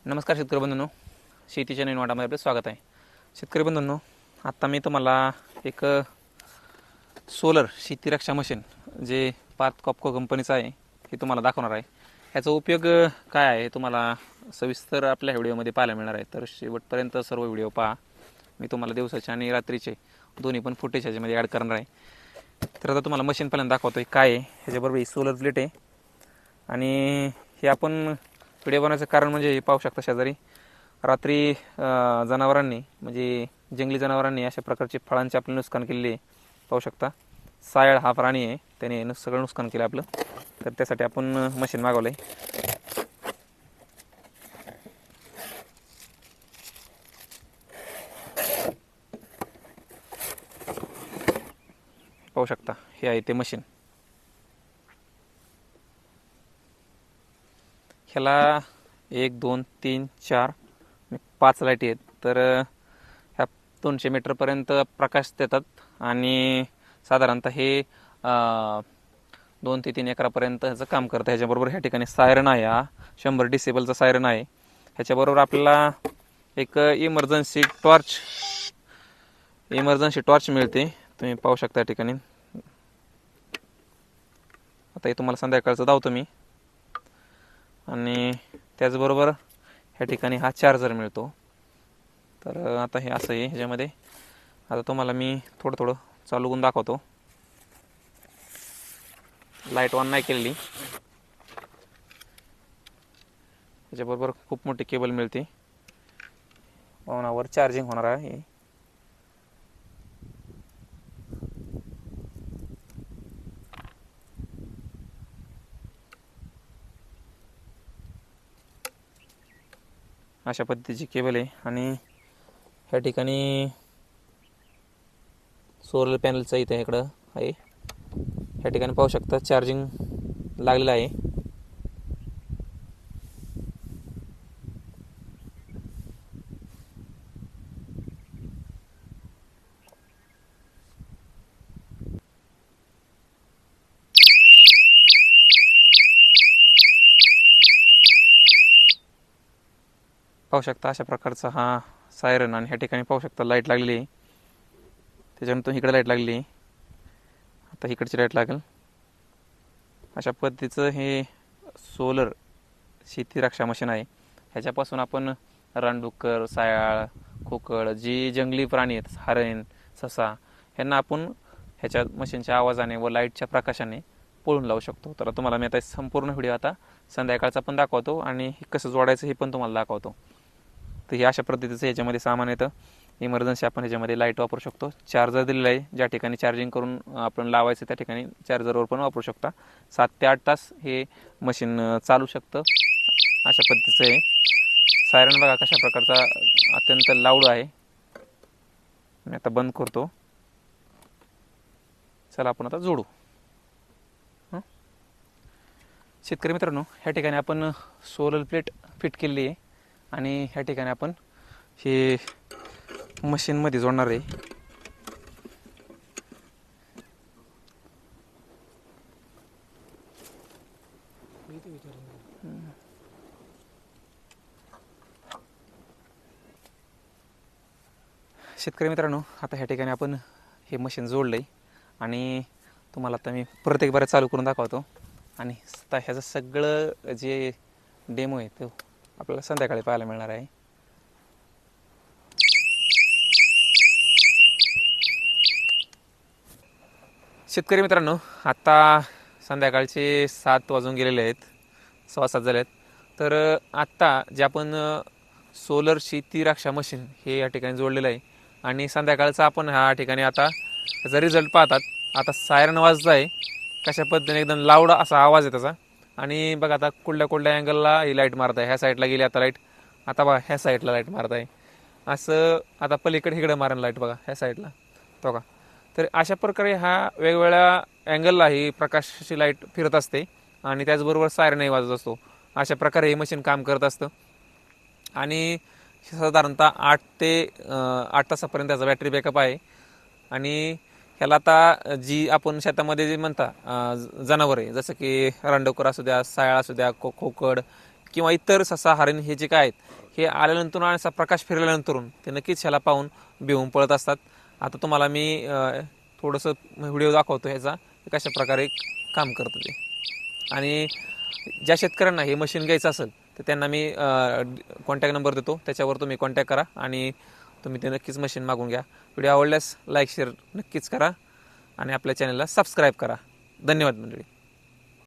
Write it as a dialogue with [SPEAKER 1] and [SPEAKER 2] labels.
[SPEAKER 1] नमस्कार शेतकरी बंधूंनो, शेतीच्या नवीन वाटामध्ये आपले स्वागत आहे. शेतकरी बंधूंनो, आता मी तुम्हाला एक सोलर शेती रक्षा मशीन जे पार्थ कॉपको कंपनीचं आहे हे तुम्हाला दाखवणार आहे. ह्याचा उपयोग काय आहे तुम्हाला सविस्तर आपल्या व्हिडिओमध्ये पाहायला मिळणार आहे. तर शेवटपर्यंत सर्व व्हिडिओ पहा. मी तुम्हाला दिवसाचे आणि रात्रीचे दोन्ही पण फुटेज ह्याच्यामध्ये ॲड करणार आहे. तर आता तुम्हाला मशीन पहिल्यांदा दाखवतो आहे काय आहे. ह्याच्याबरोबर ही सोलर प्लेट आहे आणि हे आपण व्हिडिओ बनवायचं कारण म्हणजे हे पाहू शकता शेजारी रात्री जनावरांनी म्हणजे जंगली जनावरांनी अशा प्रकारचे फळांचे आपले नुकसान केलेले आहे. पाहू शकता सायळ हा प्राणी आहे, त्याने सगळं नुकसान केलं आपलं. तर त्यासाठी आपण मशीन मागवलं आहे. पाहू शकता हे आहे ते मशीन. ह्याला 1 2 3 4 5 लाईटी आहेत. तर ह्या 200 मीटरपर्यंत प्रकाश देतात आणि साधारणतः हे 2 ते 3 एकरापर्यंत ह्याचं काम करतं. ह्याच्याबरोबर ह्या ठिकाणी सायरन आहे, हा 100 डिसेबलचा सायरन आहे. ह्याच्याबरोबर आपल्याला एक इमर्जन्सी टॉर्च मिळते. तुम्ही पाहू शकता या ठिकाणी. आता हे तुम्हाला संध्याकाळचं दावतो मी. आणि त्याचबरोबर ह्या ठिकाणी हा चार्जर मिळतो. तर आता हे असं आहे ह्याच्यामध्ये. आता तुम्हाला मी थोडं चालू करून दाखवतो. लाईट ऑन नाही केलेली. ह्याच्याबरोबर खूप मोठी केबल मिळते. वर चार्जिंग होणार आहे. अशा पद्धतीची केबल आहे आणि ह्या ठिकाणी सोलर पॅनलचं इथे इकडं आहे. ह्या ठिकाणी पाहू शकता चार्जिंग लागलेलं आहे. पाहू शकता अशा प्रकारचा हा सायरन. आणि ह्या ठिकाणी पाहू शकता लाईट लागलेली आहे. त्याच्यानंतर इकडे लाईट लागलेली आहे. आता इकडची लाईट लागेल. अशा पद्धतीचं हे सोलर शेती रक्षा मशीन आहे. ह्याच्यापासून आपण रानडुक्कर, सायाळ, खोकड जी जंगली प्राणी आहेत, हरण, ससा, ह्यांना आपण ह्याच्या मशीनच्या आवाजाने व लाईटच्या प्रकाशाने पळून लावू शकतो. तर तुम्हाला मी आता संपूर्ण व्हिडिओ आता संध्याकाळचा पण दाखवतो आणि हे कसं जोडायचं हे पण तुम्हाला दाखवतो. तर हे अशा पद्धतीचं ह्याच्यामध्ये सामान येतं. इमर्जन्सी आपण ह्याच्यामध्ये लाईट वापरू शकतो. चार्जर दिलेला आहे, ज्या ठिकाणी चार्जिंग करून आपण लावायचं त्या ठिकाणी चार्जरवर पण वापरू शकता. 7 ते 8 तास हे मशीन चालू शकतं. अशा पद्धतीचं आहे. सायरन बघा कशा प्रकारचा अत्यंत लाऊड आहे. मी आता बंद करतो. चला आपण आता जोडू. शेतकरी मित्रांनो, ह्या ठिकाणी आपण सोलर प्लेट फिट केलेली आहे आणि ह्या ठिकाणी आपण हे मशीनमध्ये जोडणार आहे. शेतकरी मित्रांनो, आता ह्या ठिकाणी आपण हे मशीन जोडलं आहे आणि तुम्हाला आता मी प्रत्येक बारे चालू करून दाखवतो. आणि ह्याचं सगळं जे डेमो आहे तो आपल्याला संध्याकाळी पाहायला मिळणार आहे. शेतकरी मित्रांनो, आता संध्याकाळचे 7 वाजून गेलेले आहेत, 6:15 झाले आहेत. तर आत्ता जे आपण सोलर शेती रक्षा मशीन हे या ठिकाणी जोडलेलं आहे आणि संध्याकाळचं आपण ह्या ठिकाणी आता त्याचा रिझल्ट पाहतात. आता सायरन वाजत आहे, कशा पद्धतीने एकदम लाऊड असा आवाज आहे त्याचा. आणि बघा आता कुठल्या अँगलला ही लाईट मारत आहे. ह्या साईडला गेली आता लाईट. आता बघा ह्या साईडला लाईट मारत आहे. असं आता पलीकडे इकडे मारण लाईट बघा ह्या साईडला तो का. तर अशा प्रकारे हा वेगवेगळ्या अँगलला ही प्रकाशाची लाईट फिरत असते आणि त्याचबरोबर सायरनही वाजत असतो. अशा प्रकारे हे मशीन काम करत असतं आणि साधारणतः 8 तासापर्यंत त्याचा बॅटरी बॅकअप आहे. आणि ह्याला आता जी आपण शेतामध्ये जे म्हणता जनावर आहे, जसं की रानडुक्कर असू द्या, सायाळ असू द्या, खोकड किंवा इतर ससा हरिण हे जे काय आहेत हे आल्यानंतर आणि असा प्रकाश फिरल्यानंतर ते नक्कीच ह्याला पाहून भिवून पळत असतात. आता तुम्हाला मी थोडंसं व्हिडिओ दाखवतो ह्याचा कशा प्रकारे काम करतं ते. आणि ज्या शेतकऱ्यांना हे मशीन घ्यायचं असेल तर त्यांना मी कॉन्टॅक्ट नंबर देतो, त्याच्यावर तुम्ही कॉन्टॅक्ट करा आणि तुम्ही ते नक्कीच मशीन मागून घ्या. व्हिडिओ आवडल्यास लाईक शेअर नक्कीच करा आणि आपल्या चॅनलला सबस्क्राईब करा. धन्यवाद मंडळी.